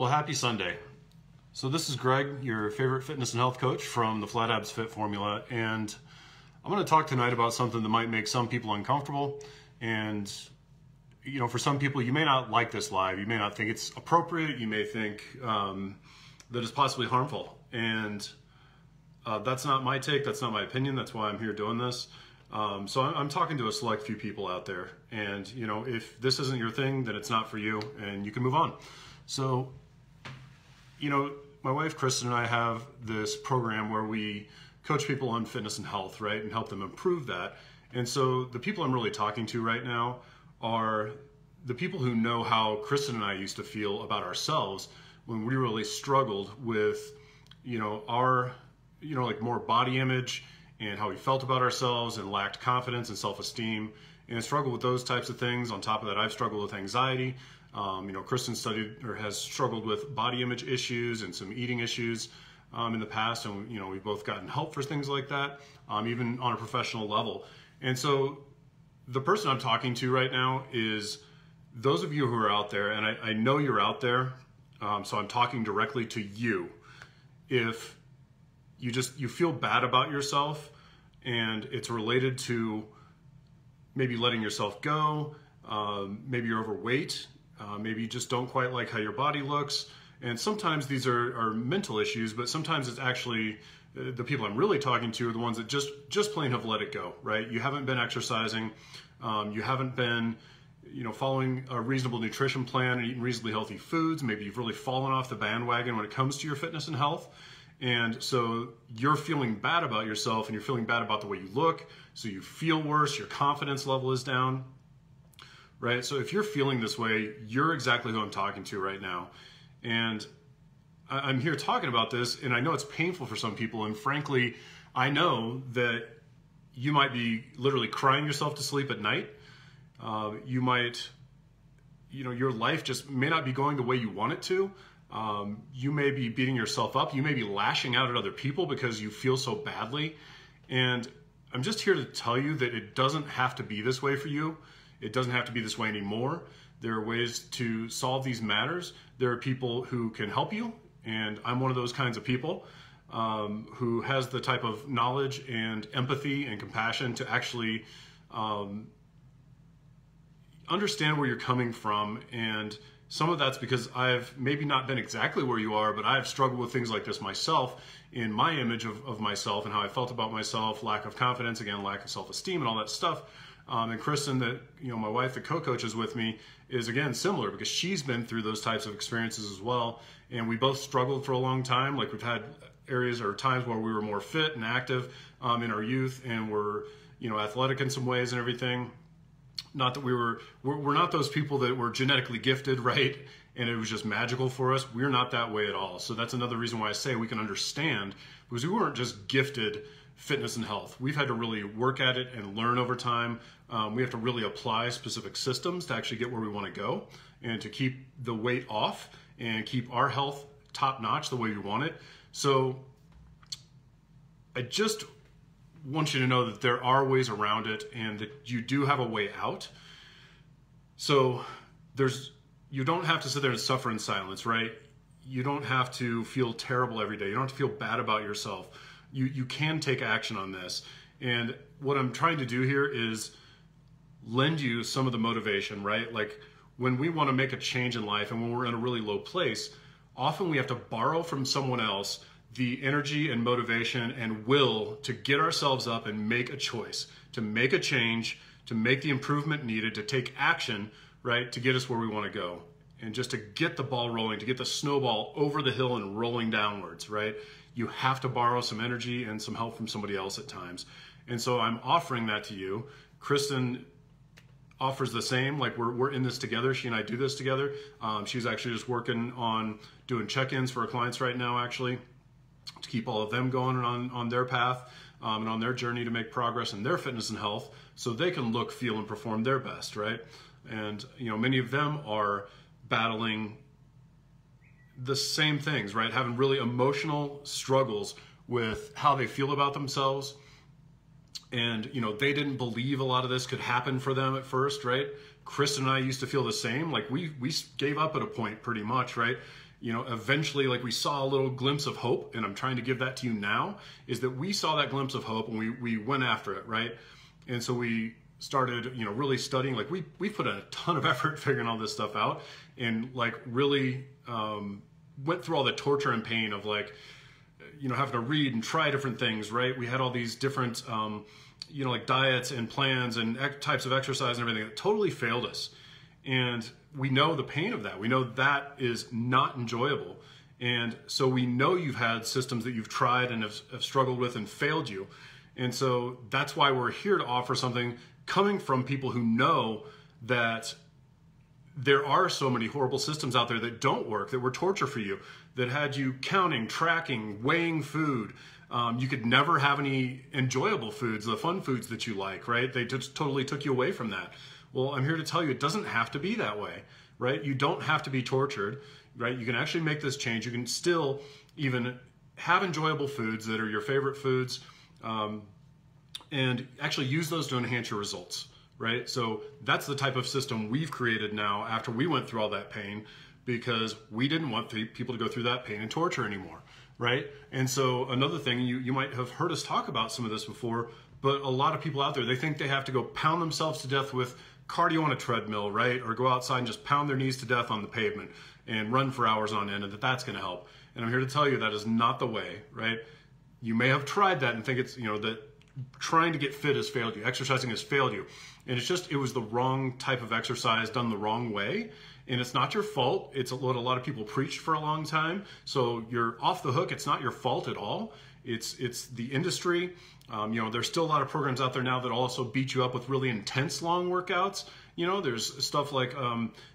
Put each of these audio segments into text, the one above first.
Well, happy Sunday. So this is Greg, your favorite fitness and health coach from the Flat Abs Fit Formula, and I'm going to talk tonight about something that might make some people uncomfortable. And for some people, you may not like this live. You may not think it's appropriate. You may think that it's possibly harmful. And that's not my take. That's not my opinion. That's why I'm here doing this. So I'm talking to a select few people out there. And if this isn't your thing, then it's not for you, and you can move on. So, my wife Kristen and I have this program where we coach people on fitness and health, right, and help them improve that. And so the people I'm really talking to right now are the people who know how Kristen and I used to feel about ourselves when we really struggled with, our, like more body image and how we felt about ourselves and lacked confidence and self-esteem and struggled with those types of things. On top of that, I've struggled with anxiety. Kristen has struggled with body image issues and some eating issues in the past, and we've both gotten help for things like that, even on a professional level. And so the person I'm talking to right now is those of you who are out there, and I know you're out there, so I'm talking directly to you. If you feel bad about yourself and it's related to maybe letting yourself go, maybe you're overweight, maybe you just don't quite like how your body looks. And sometimes these are mental issues, but sometimes it's actually the people I'm really talking to are the ones that just plain have let it go, right? You haven't been exercising, you haven't been following a reasonable nutrition plan and eating reasonably healthy foods. Maybe you've really fallen off the bandwagon when it comes to your fitness and health. And so you're feeling bad about yourself and you're feeling bad about the way you look. So you feel worse, your confidence level is down. Right? So if you're feeling this way, you're exactly who I'm talking to right now. And I'm here talking about this, and I know it's painful for some people, and frankly, I know that you might be literally crying yourself to sleep at night. You might, your life just may not be going the way you want it to. You may be beating yourself up. You may be lashing out at other people because you feel so badly. And I'm just here to tell you that it doesn't have to be this way for you. It doesn't have to be this way anymore. There are ways to solve these matters. There are people who can help you, and I'm one of those kinds of people who has the type of knowledge and empathy and compassion to actually understand where you're coming from. And some of that's because I've maybe not been exactly where you are, but I've struggled with things like this myself in my image of myself and how I felt about myself, lack of confidence, again, lack of self-esteem and all that stuff. And Kristen, my wife that co-coaches with me, is again similar because she's been through those types of experiences as well. And we both struggled for a long time. Like we've had areas or times where we were more fit and active in our youth, and we're athletic in some ways and everything. Not that we're not those people that were genetically gifted, right? And it was just magical for us. We're not that way at all. So that's another reason why I say we can understand, because we weren't just gifted fitness and health. We've had to really work at it and learn over time. We have to really apply specific systems to actually get where we want to go and to keep the weight off and keep our health top notch the way we want it. So I just want you to know that there are ways around it and that you do have a way out. So you don't have to sit there and suffer in silence, right? You don't have to feel terrible every day. You don't have to feel bad about yourself. You can take action on this. And what I'm trying to do here is lend you some of the motivation, right? Like when we want to make a change in life and when we're in a really low place, often we have to borrow from someone else the energy and motivation and will to get ourselves up and make a choice, to make a change, to make the improvement needed, to take action, right, to get us where we want to go. And just to get the ball rolling, to get the snowball over the hill and rolling downwards, right? You have to borrow some energy and some help from somebody else at times. And so I'm offering that to you. Kristen offers the same, like we're in this together. She and I do this together. She's actually just working on doing check-ins for her clients right now, actually, to keep all of them going on their path and on their journey to make progress in their fitness and health so they can look, feel, and perform their best, right? And many of them are battling the same things, right? Having really emotional struggles with how they feel about themselves. And, they didn't believe a lot of this could happen for them at first, right? Kristen and I used to feel the same. Like we gave up at a point pretty much, right? you know, eventually, like, we saw a little glimpse of hope, and I'm trying to give that to you now, is that we saw that glimpse of hope and we went after it, right? And so we started, you know, really studying. Like, we put a ton of effort figuring all this stuff out, and like really went through all the torture and pain of, like, you know, having to read and try different things, right? We had all these different, you know, like diets and plans and types of exercise and everything that totally failed us. And we know the pain of that. We know that is not enjoyable. And so we know you've had systems that you've tried and have struggled with and failed you. And so that's why we're here to offer something coming from people who know that there are so many horrible systems out there that don't work, that were torture for you, that had you counting, tracking, weighing food. You could never have any enjoyable foods, the fun foods that you like, right? They just totally took you away from that. Well, I'm here to tell you it doesn't have to be that way, right? You don't have to be tortured, right? You can actually make this change. You can still even have enjoyable foods that are your favorite foods, and actually use those to enhance your results, right? So that's the type of system we've created now after we went through all that pain, because we didn't want people to go through that pain and torture anymore, right? And so another thing, you might have heard us talk about some of this before, but a lot of people out there, they think they have to go pound themselves to death with cardio on a treadmill, right? Or go outside and just pound their knees to death on the pavement and run for hours on end, and that's gonna help. And I'm here to tell you that is not the way, right? You may have tried that and think it's, you know, that trying to get fit has failed you, exercising has failed you. And it was the wrong type of exercise done the wrong way. And it's not your fault. It's what a lot of people preached for a long time. So you're off the hook. It's not your fault at all. It's the industry. You know, there's still a lot of programs out there now that also beat you up with really intense long workouts. You know, there's stuff like,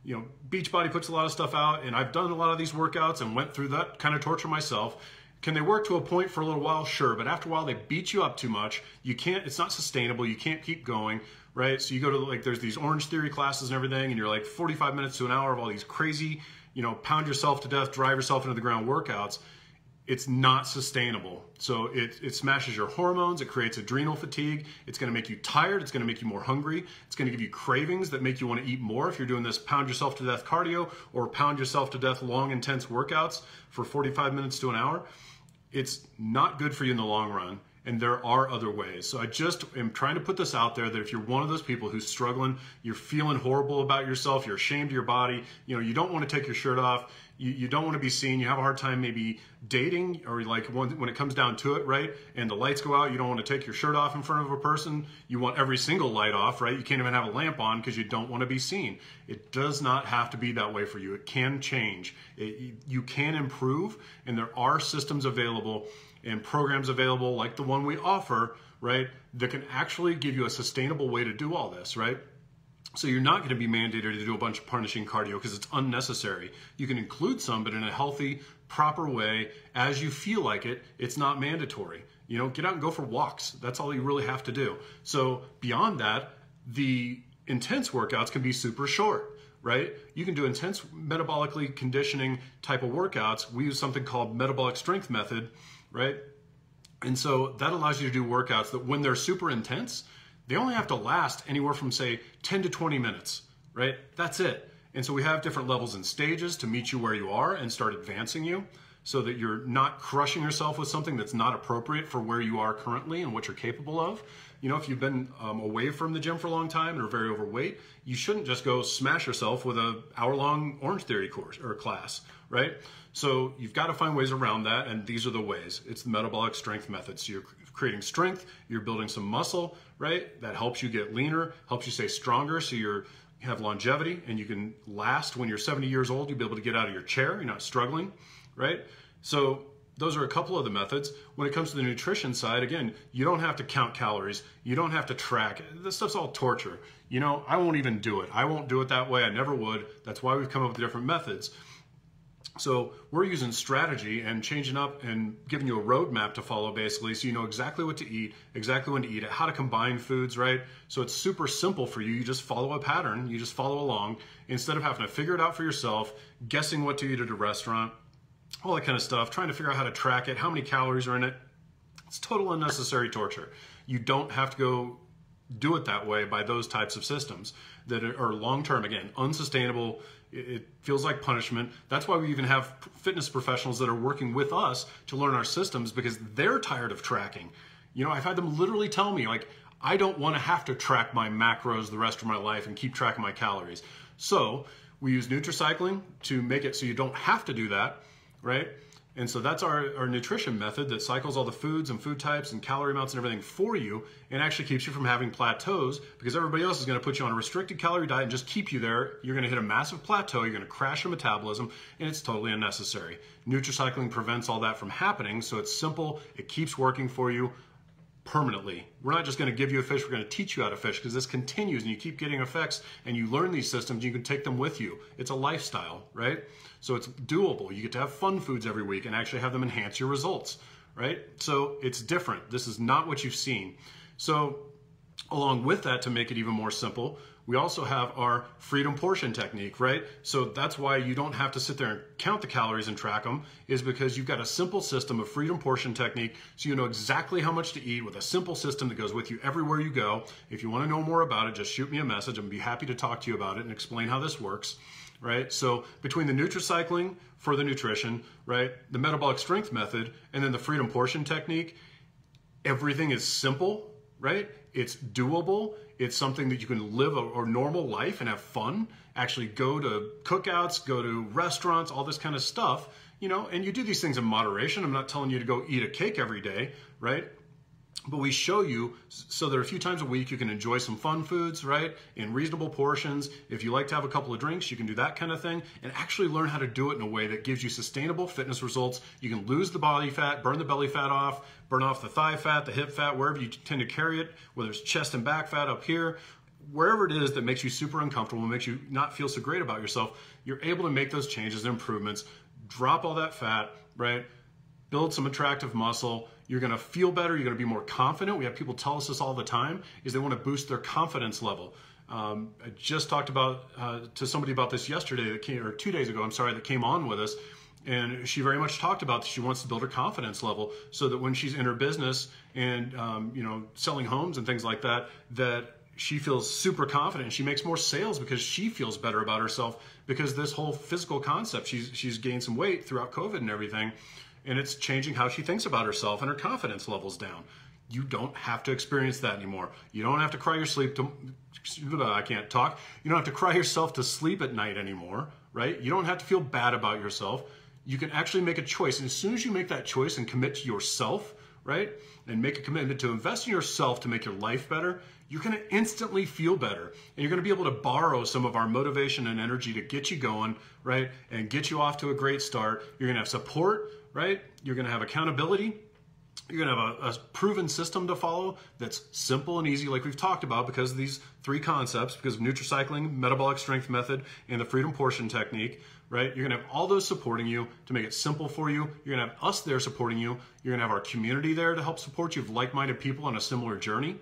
you know, Beachbody puts a lot of stuff out, and I've done a lot of these workouts and went through that kind of torture myself. Can they work to a point for a little while? Sure, but after a while they beat you up too much. You can't, it's not sustainable. You can't keep going, right? So you go to, like, there's these Orange Theory classes and everything, and you're like 45 minutes to an hour of all these crazy, you know, pound yourself to death, drive yourself into the ground workouts. It's not sustainable. So it smashes your hormones. It creates adrenal fatigue. It's going to make you tired. It's going to make you more hungry. It's going to give you cravings that make you want to eat more if you're doing this pound yourself to death cardio or pound yourself to death long, intense workouts for 45 minutes to an hour. It's not good for you in the long run. And there are other ways. So I just am trying to put this out there that if you're one of those people who's struggling, you're feeling horrible about yourself, you're ashamed of your body, you know, you don't want to take your shirt off, you don't want to be seen, you have a hard time maybe dating, or like when it comes down to it, right? And the lights go out, you don't want to take your shirt off in front of a person. You want every single light off, right? You can't even have a lamp on because you don't want to be seen. It does not have to be that way for you. It can change. You can improve, and there are systems available and programs available like the one we offer, right, that can actually give you a sustainable way to do all this, right? So you're not going to be mandated to do a bunch of punishing cardio because it's unnecessary. You can include some, but in a healthy, proper way as you feel like it. It's not mandatory. You know, get out and go for walks. That's all you really have to do. So beyond that, the intense workouts can be super short, right? You can do intense metabolically conditioning type of workouts. We use something called metabolic strength method, right? And so that allows you to do workouts that when they're super intense, they only have to last anywhere from, say, 10 to 20 minutes, right? That's it. And so we have different levels and stages to meet you where you are and start advancing you so that you're not crushing yourself with something that's not appropriate for where you are currently and what you're capable of. You know, if you've been away from the gym for a long time and are very overweight, you shouldn't just go smash yourself with an hour-long Orange Theory course or class, right? So you've got to find ways around that, and these are the ways. It's the metabolic strength method. So you're creating strength, you're building some muscle, right? That helps you get leaner, helps you stay stronger, so you have longevity, and you can last when you're 70 years old. You'll be able to get out of your chair. You're not struggling, right? So those are a couple of the methods. When it comes to the nutrition side, again, you don't have to count calories. You don't have to track. This stuff's all torture. You know, I won't even do it. I won't do it that way. I never would. That's why we've come up with different methods. So we're using strategy and changing up and giving you a roadmap to follow, basically, so you know exactly what to eat, exactly when to eat it, how to combine foods, right? So it's super simple for you. You just follow a pattern. You just follow along instead of having to figure it out for yourself, guessing what to eat at a restaurant, all that kind of stuff, trying to figure out how to track it, how many calories are in it. It's total unnecessary torture. You don't have to go do it that way by those types of systems that are long-term, again, unsustainable. It feels like punishment. That's why we even have fitness professionals that are working with us to learn our systems, because they're tired of tracking. You know, I've had them literally tell me, like, I don't want to have to track my macros the rest of my life and keep track of my calories. So we use Nutricycling to make it so you don't have to do that, right? And so that's our nutrition method that cycles all the foods and food types and calorie amounts and everything for you, and actually keeps you from having plateaus, because everybody else is going to put you on a restricted calorie diet and just keep you there. You're going to hit a massive plateau, you're going to crash your metabolism, and it's totally unnecessary. Nutricycling prevents all that from happening, so it's simple, it keeps working for you permanently. We're not just going to give you a fish, we're going to teach you how to fish, because this continues and you keep getting effects and you learn these systems, you can take them with you. It's a lifestyle, right? So it's doable. You get to have fun foods every week and actually have them enhance your results, right? So it's different. This is not what you've seen. So along with that, to make it even more simple, we also have our freedom portion technique, right? So that's why you don't have to sit there and count the calories and track them, is because you've got a simple system of freedom portion technique, so you know exactly how much to eat with a simple system that goes with you everywhere you go. If you want to know more about it, just shoot me a message. I'm be happy to talk to you about it and explain how this works, right? So between the Nutricycling for the nutrition, right, the metabolic strength method, and then the freedom portion technique, everything is simple, right? It's doable. It's something that you can live a normal life and have fun, actually go to cookouts, go to restaurants, all this kind of stuff, you know, and you do these things in moderation. I'm not telling you to go eat a cake every day, right? But we show you so that a few times a week you can enjoy some fun foods, right, in reasonable portions. If you like to have a couple of drinks, you can do that kind of thing and actually learn how to do it in a way that gives you sustainable fitness results. You can lose the body fat, burn the belly fat off, burn off the thigh fat, the hip fat, wherever you tend to carry it, whether it's chest and back fat up here, wherever it is that makes you super uncomfortable, makes you not feel so great about yourself, you're able to make those changes and improvements, drop all that fat, right, build some attractive muscle. You're going to feel better. You're going to be more confident. We have people tell us this all the time, is they want to boost their confidence level. I just talked about to somebody about this yesterday, that came, or 2 days ago, I'm sorry, that came on with us. And she very much talked about that she wants to build her confidence level so that when she's in her business and, you know, selling homes and things like that, that she feels super confident. She makes more sales because she feels better about herself, because this whole physical concept, she's gained some weight throughout COVID and everything. And it's changing how she thinks about herself, and her confidence level's down. You don't have to experience that anymore. You don't have to cry your sleep to, I can't talk. You don't have to cry yourself to sleep at night anymore, right? You don't have to feel bad about yourself. You can actually make a choice. And as soon as you make that choice and commit to yourself, right, and make a commitment to invest in yourself to make your life better, you're going to instantly feel better. And you're going to be able to borrow some of our motivation and energy to get you going, right, and get you off to a great start. You're going to have support, right? You're going to have accountability. You're going to have a proven system to follow that's simple and easy, like we've talked about, because of these three concepts, because of Nutricycling, metabolic strength method, and the freedom portion technique, right? You're going to have all those supporting you to make it simple for you. You're going to have us there supporting you. You're going to have our community there to help support you of like-minded people on a similar journey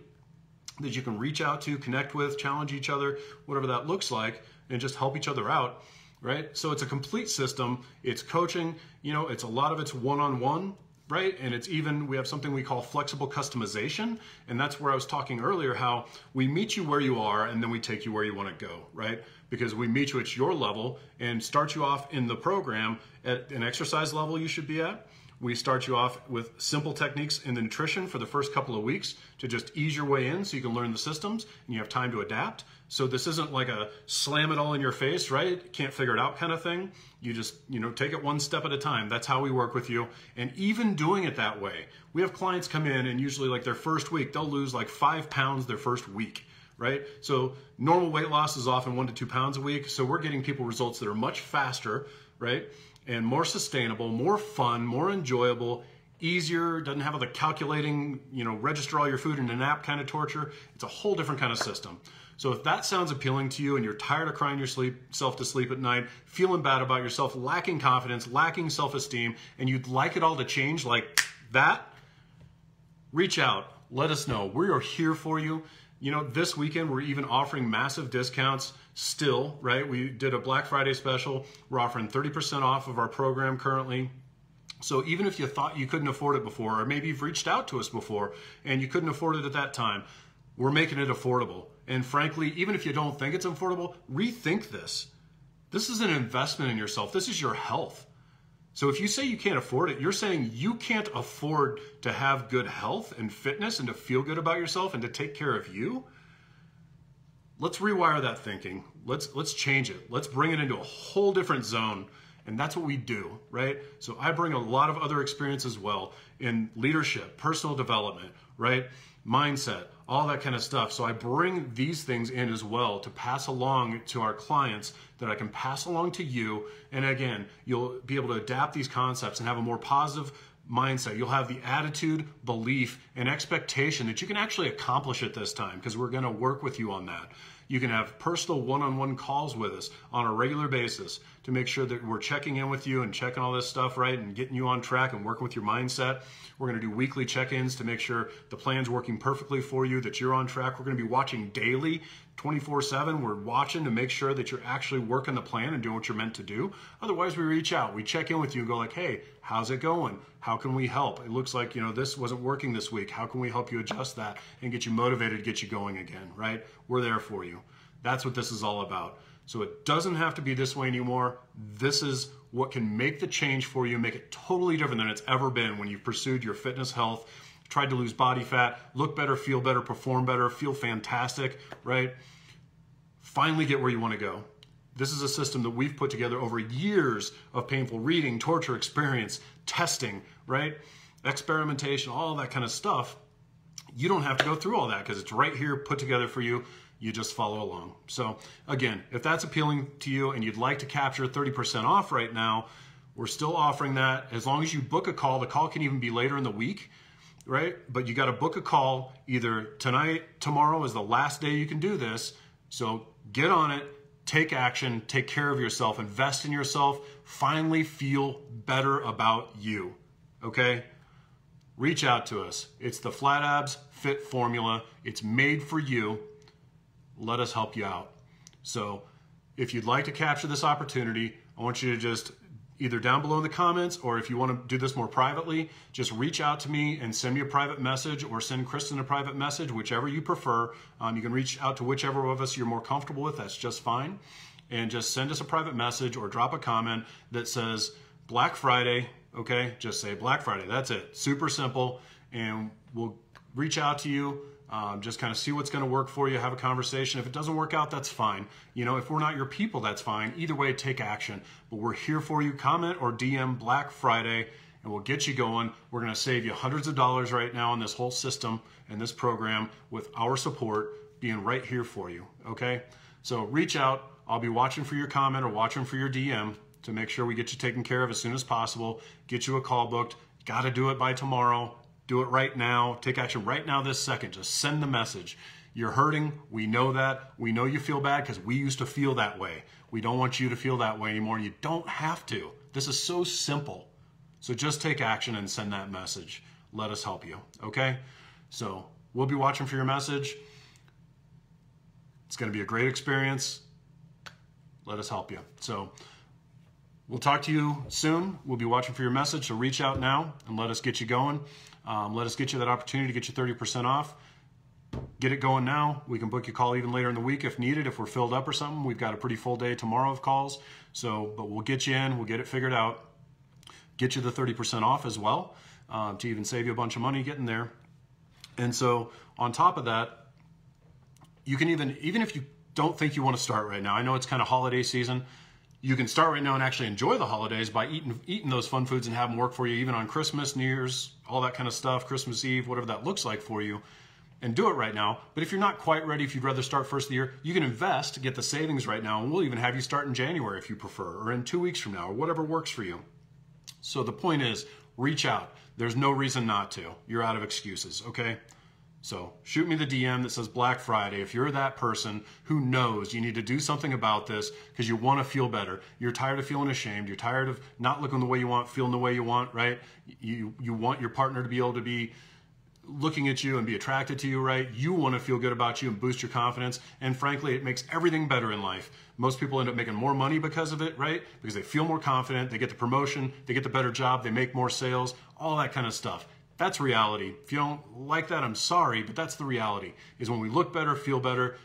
that you can reach out to, connect with, challenge each other, whatever that looks like, and just help each other out, right? So it's a complete system. It's coaching, you know, it's a lot of it's one-on-one, right? And it's even, we have something we call flexible customization. And that's where I was talking earlier, how we meet you where you are and then we take you where you want to go, right? Because we meet you at your level and start you off in the program at an exercise level you should be at. We start you off with simple techniques in the nutrition for the first couple of weeks to just ease your way in so you can learn the systems and you have time to adapt. So this isn't like a slam it all in your face, right? Can't figure it out kind of thing. You just, you know, take it one step at a time. That's how we work with you. And even doing it that way, we have clients come in and usually like their first week, they'll lose like 5 pounds their first week, right? So normal weight loss is often 1 to 2 pounds a week. So we're getting people results that are much faster, right? And more sustainable, more fun, more enjoyable, easier, doesn't have all the calculating, you know, register all your food in an app kind of torture. It's a whole different kind of system. So if that sounds appealing to you and you're tired of crying yourself to sleep at night, feeling bad about yourself, lacking confidence, lacking self-esteem, and you'd like it all to change like that, reach out, let us know. We are here for you. You know, this weekend we're even offering massive discounts still, right? We did a Black Friday special. We're offering 30% off of our program currently. So even if you thought you couldn't afford it before, or maybe you've reached out to us before and you couldn't afford it at that time, We're making it affordable. And frankly, even if you don't think it's affordable, rethink this. This is an investment in yourself. This is your health. So if you say you can't afford it, you're saying you can't afford to have good health and fitness and to feel good about yourself and to take care of you. Let's rewire that thinking. Let's change it. Let's bring it into a whole different zone. And that's what we do, right? So I bring a lot of other experience as well in leadership, personal development, right? Mindset, all that kind of stuff. So I bring these things in as well to pass along to our clients that I can pass along to you. And again, you'll be able to adapt these concepts and have a more positive mindset. You'll have the attitude, belief, and expectation that you can actually accomplish it this time, because we're going to work with you on that. You can have personal one-on-one calls with us on a regular basis to make sure that we're checking in with you and checking all this stuff, right, and getting you on track and working with your mindset. We're going to do weekly check-ins to make sure the plan's working perfectly for you, that you're on track. We're going to be watching daily, 24/7. We're watching to make sure that you're actually working the plan and doing what you're meant to do. Otherwise, we reach out. We check in with you and go like, hey, how's it going? How can we help? It looks like, this wasn't working this week. How can we help you adjust that and get you motivated, get you going again, right? We're there for you. That's what this is all about. So it doesn't have to be this way anymore. This is what can make the change for you, make it totally different than it's ever been when you've pursued your fitness, health, tried to lose body fat, look better, feel better, perform better, feel fantastic, right? Finally get where you want to go. This is a system that we've put together over years of painful reading, torture experience, testing, right? Experimentation, all that kind of stuff. You don't have to go through all that because it's right here put together for you. You just follow along. So again, if that's appealing to you and you'd like to capture 30% off right now, we're still offering that. As long as you book a call, the call can even be later in the week, right? But you got to book a call either tonight, tomorrow is the last day you can do this. So get on it, take action, take care of yourself, invest in yourself, finally feel better about you, okay? Reach out to us. It's the Flat Abs Fit Formula. It's made for you. Let us help you out. So if you'd like to capture this opportunity, I want you to just either down below in the comments, or if you want to do this more privately, just reach out to me and send me a private message, or send Kristen a private message, whichever you prefer. You can reach out to whichever of us you're more comfortable with. That's just fine. And just send us a private message or drop a comment that says Black Friday, okay? Just say Black Friday. That's it. Super simple. And we'll reach out to you. Just kind of see what's going to work for you, have a conversation. If it doesn't work out, that's fine. If we're not your people, that's fine. Either way, take action. But we're here for you. Comment or DM Black Friday, and we'll get you going. We're going to save you hundreds of dollars right now in this whole system and this program with our support being right here for you, okay? So reach out. I'll be watching for your comment or watching for your DM to make sure we get you taken care of as soon as possible, get you a call booked. Got to do it by tomorrow. Do it right now. Take action right now this second. Just send the message. You're hurting. We know that. We know you feel bad because we used to feel that way. We don't want you to feel that way anymore. You don't have to. This is so simple. So just take action and send that message. Let us help you, okay? So we'll be watching for your message. It's going to be a great experience. Let us help you. So we'll talk to you soon. We'll be watching for your message. So reach out now and let us get you going. Let us get you that opportunity to get you 30% off. Get it going now. We can book your call even later in the week if needed, if we're filled up or something. We've got a pretty full day tomorrow of calls. But we'll get you in. We'll get it figured out. Get you the 30% off as well to even save you a bunch of money getting there. And so on top of that, you can even if you don't think you want to start right now, I know it's kind of holiday season, you can start right now and actually enjoy the holidays by eating those fun foods and have them work for you even on Christmas, New Year's, all that kind of stuff, Christmas Eve, whatever that looks like for you, and do it right now. But if you're not quite ready, if you'd rather start first of the year, you can invest to get the savings right now, and we'll even have you start in January if you prefer, or in 2 weeks from now, or whatever works for you. So the point is, reach out. There's no reason not to. You're out of excuses, okay? So shoot me the DM that says Black Friday if you're that person who knows you need to do something about this because you want to feel better. You're tired of feeling ashamed. You're tired of not looking the way you want, feeling the way you want, right? You want your partner to be able to be looking at you and be attracted to you, right? You want to feel good about you and boost your confidence. And frankly, it makes everything better in life. Most people end up making more money because of it, right? Because they feel more confident, they get the promotion, they get the better job, they make more sales, all that kind of stuff. That's reality. If you don't like that, I'm sorry, but that's the reality, is when we look better, feel better,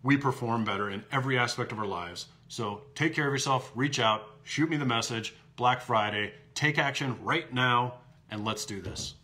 we perform better in every aspect of our lives. So take care of yourself, reach out, shoot me the message, Black Friday, take action right now, and let's do this.